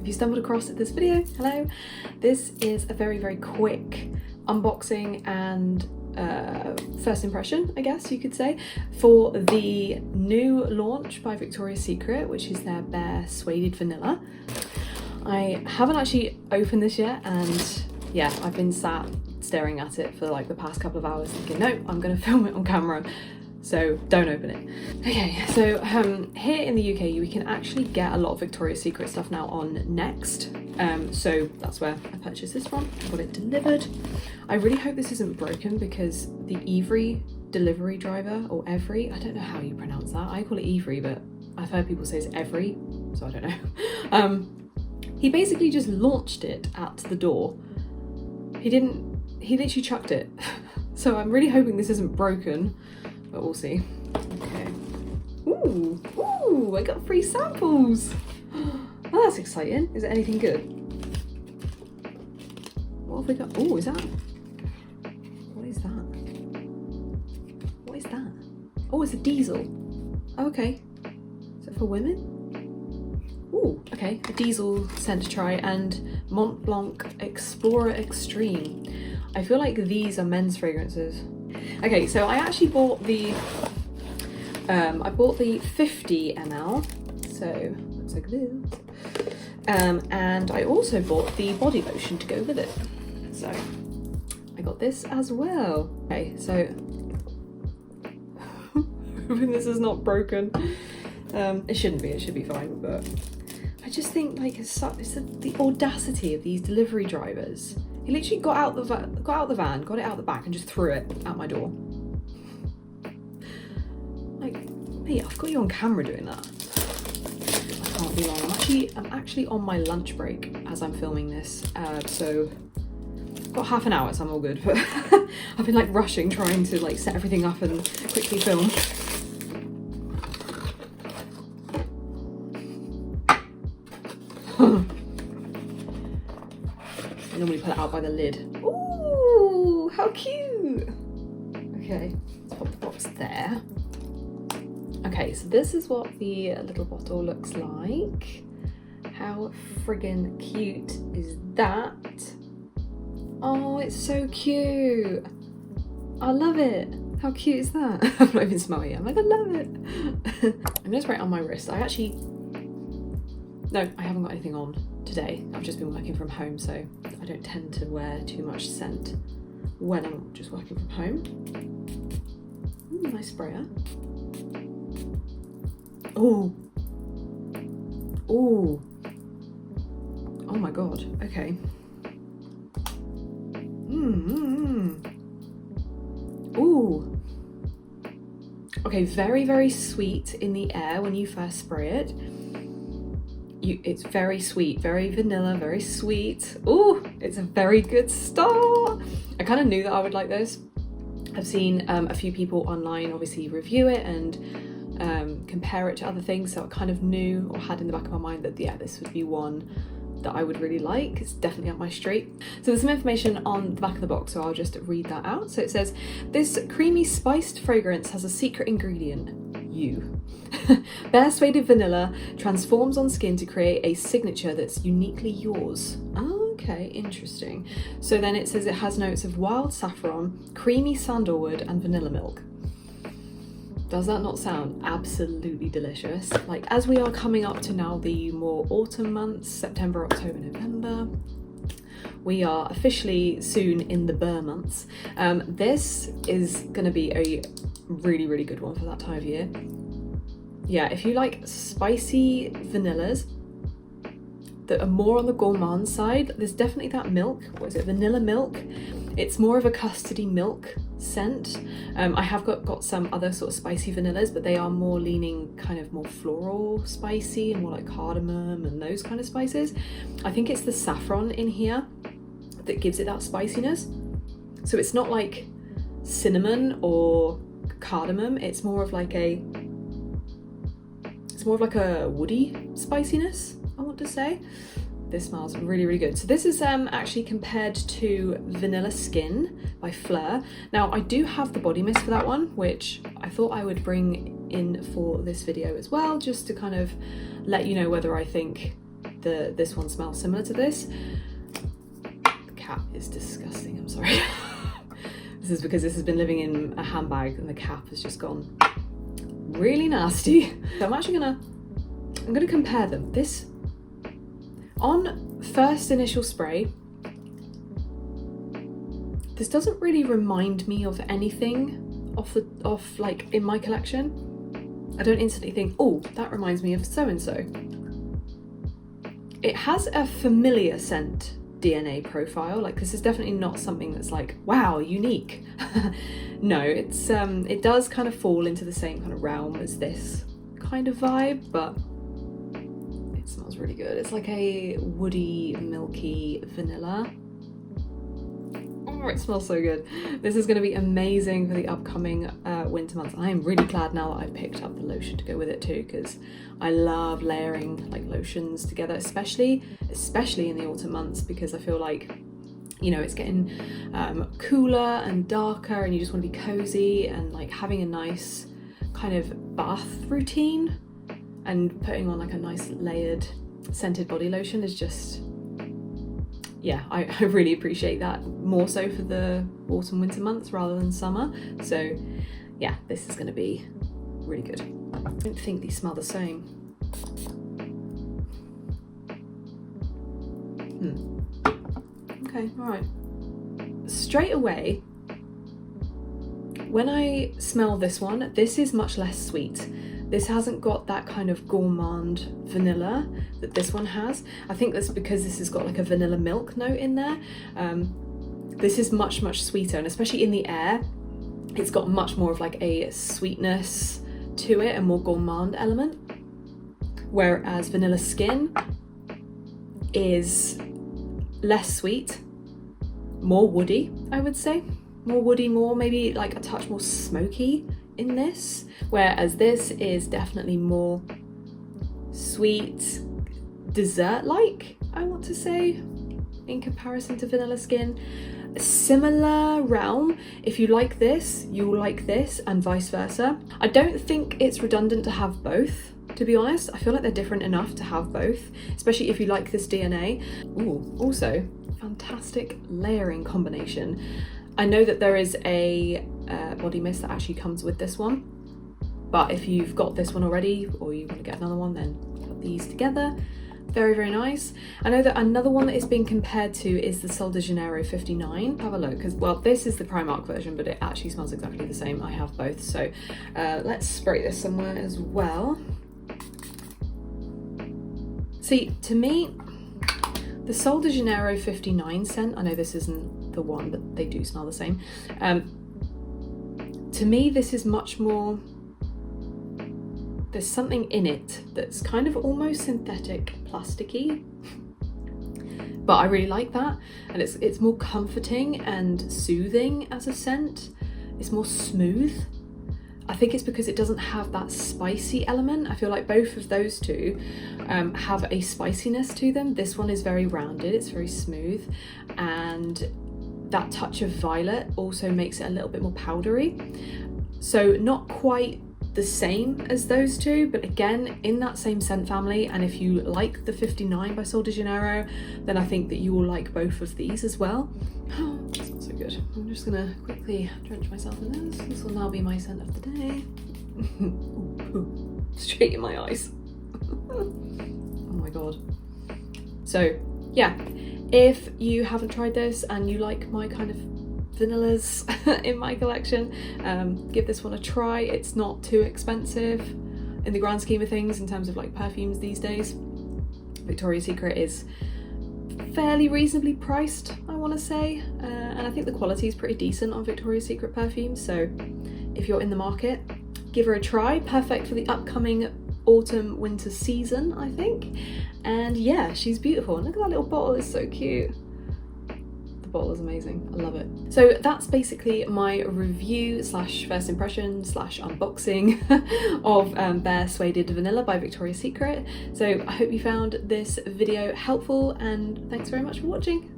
If you stumbled across this video, hello. This is a very, very quick unboxing and first impression, I guess you could say, for the new launch by Victoria's Secret, which is their Bare Sueded Vanilla. I haven't actually opened this yet, and yeah, I've been sat staring at it for like the past couple of hours thinking, no, I'm gonna film it on camera, so don't open it. Okay, so here in the UK we can actually get a lot of Victoria's Secret stuff now on Next, so that's where I purchased this from. I got it delivered. I really hope this isn't broken because the Evry delivery driver, or Evry, I don't know how you pronounce that. I call it Evry, but I've heard people say it's Every, so I don't know. He basically just launched it at the door. He literally chucked it. So I'm really hoping this isn't broken, but we'll see. Okay. Ooh, I got free samples. Oh, that's exciting. Is it anything good? What have we got? Oh, is that? What is that? What is that? Oh, it's a diesel. Okay. Is it for women? Ooh, okay. A diesel scent to try, and Mont Blanc Explorer Extreme. I feel like these are men's fragrances. Okay, so I actually bought the 50 ml, so looks like this. And I also bought the body lotion to go with it. So I got this as well. Okay, so hoping this is not broken. It shouldn't be, it should be fine, but I just think like it's the audacity of these delivery drivers. He literally got out the van, got it out the back, and just threw it at my door. Like, mate, I've got you on camera doing that. I can't be wrong. I'm actually on my lunch break as I'm filming this, so I've got half an hour, so I'm all good. But I've been like rushing, trying to like set everything up and quickly film. I normally put it out by the lid. Ooh, how cute! Okay, let's pop the box there. Okay, so this is what the little bottle looks like. How friggin' cute is that? Oh, it's so cute! I love it! How cute is that? I'm not even smelling it. I'm like, I love it! I'm gonna spray it on my wrist. No, I haven't got anything on today. I've just been working from home, so I don't tend to wear too much scent when I'm just working from home. Ooh, nice sprayer. Ooh. Ooh. Oh my god, okay. Ooh. Okay, very, very sweet in the air when you first spray it. It's very sweet, very vanilla, very sweet. Ooh, it's a very good start. I kind of knew that I would like this. I've seen a few people online obviously review it and compare it to other things, so I kind of knew or had in the back of my mind that yeah, this would be one that I would really like. It's definitely up my street. So there's some information on the back of the box, so I'll just read that out. So it says, this creamy spiced fragrance has a secret ingredient. You. Bare Sueded Vanilla transforms on skin to create a signature that's uniquely yours. Oh, okay, interesting. So then it says it has notes of wild saffron, creamy sandalwood, and vanilla milk. Does that not sound absolutely delicious? Like, as we are coming up to now the more autumn months, September, October, November, we are officially soon in the Burr months. This is going to be a really, really good one for that time of year. Yeah, if you like spicy vanillas that are more on the gourmand side, there's definitely that milk. What is it? Vanilla milk. It's more of a custardy milk scent. I have got some other sort of spicy vanillas, but they are more leaning kind of more floral spicy and more like cardamom and those kind of spices. I think it's the saffron in here that gives it that spiciness. So it's not like cinnamon or cardamom, it's more of like a woody spiciness, I want to say. This smells really, really good. So this is actually compared to Vanilla Skin by Fleur. Now I do have the body mist for that one, which I thought I would bring in for this video as well, just to kind of let you know whether I think this one smells similar to this. The cap is disgusting, I'm sorry. This is because this has been living in a handbag and the cap has just gone really nasty. So I'm gonna compare them. This, on first initial spray, this doesn't really remind me of anything off like in my collection. I don't instantly think, oh, that reminds me of so-and-so. It has a familiar scent DNA profile. Like, this is definitely not something that's like, wow, unique. No, it's it does kind of fall into the same kind of realm as this kind of vibe, but it smells really good. It's like a woody, milky vanilla. Oh, it smells so good. This is going to be amazing for the upcoming winter months. I am really glad now that I've picked up the lotion to go with it too, because I love layering like lotions together, especially in the autumn months, because I feel like, you know, it's getting cooler and darker and you just want to be cozy, and like having a nice kind of bath routine and putting on like a nice layered scented body lotion is just, yeah, I really appreciate that, more so for the autumn winter months rather than summer. So yeah, this is going to be really good. I don't think these smell the same. Okay, all right. Straight away, when I smell this one, this is much less sweet. This hasn't got that kind of gourmand vanilla that this one has. I think that's because this has got like a vanilla milk note in there. This is much sweeter, and especially in the air, it's got much more of like a sweetness to it, a more gourmand element. Whereas Vanilla Skin is less sweet, more woody, I would say. More woody, more maybe like a touch more smoky in this, whereas this is definitely more sweet, dessert-like, I want to say, in comparison to Vanilla Skin. A similar realm. If you like this, you'll like this, and vice versa. I don't think it's redundant to have both, to be honest. I feel like they're different enough to have both, especially if you like this DNA. Ooh, also, fantastic layering combination. I know that there is a body mist that actually comes with this one, but if you've got this one already or you want to get another one, then put these together. Very nice. I know that another one that is being compared to is the Sol de Janeiro 59. Have a look, because, well, this is the Primark version, but it actually smells exactly the same. I have both, so let's spray this somewhere as well. See, to me, the Sol de Janeiro 59 scent, I know this isn't the one, but they do smell the same. To me, this is much more, there's something in it that's kind of almost synthetic plasticky, but I really like that. And it's more comforting and soothing as a scent. It's more smooth. I think it's because it doesn't have that spicy element. I feel like both of those two have a spiciness to them. This one is very rounded, it's very smooth, and that touch of violet also makes it a little bit more powdery. So not quite the same as those two, but again, in that same scent family. And if you like the 59 by Sol de Janeiro, then I think that you will like both of these as well. Oh, that smells so good. I'm just gonna quickly drench myself in this. This will now be my scent of the day. Ooh, straight in my eyes. Oh my god. So yeah, if you haven't tried this and you like my kind of vanillas in my collection, give this one a try. It's not too expensive in the grand scheme of things in terms of like perfumes these days. Victoria's Secret is fairly reasonably priced, I want to say, and I think the quality is pretty decent on Victoria's Secret perfumes. So if you're in the market, give her a try. Perfect for the upcoming autumn winter season, I think. And yeah, she's beautiful. And look at that little bottle, it's so cute. Bottle is amazing. I love it. So that's basically my review slash first impression slash unboxing of Bare Sueded Vanilla by Victoria's Secret. So I hope you found this video helpful, and thanks very much for watching.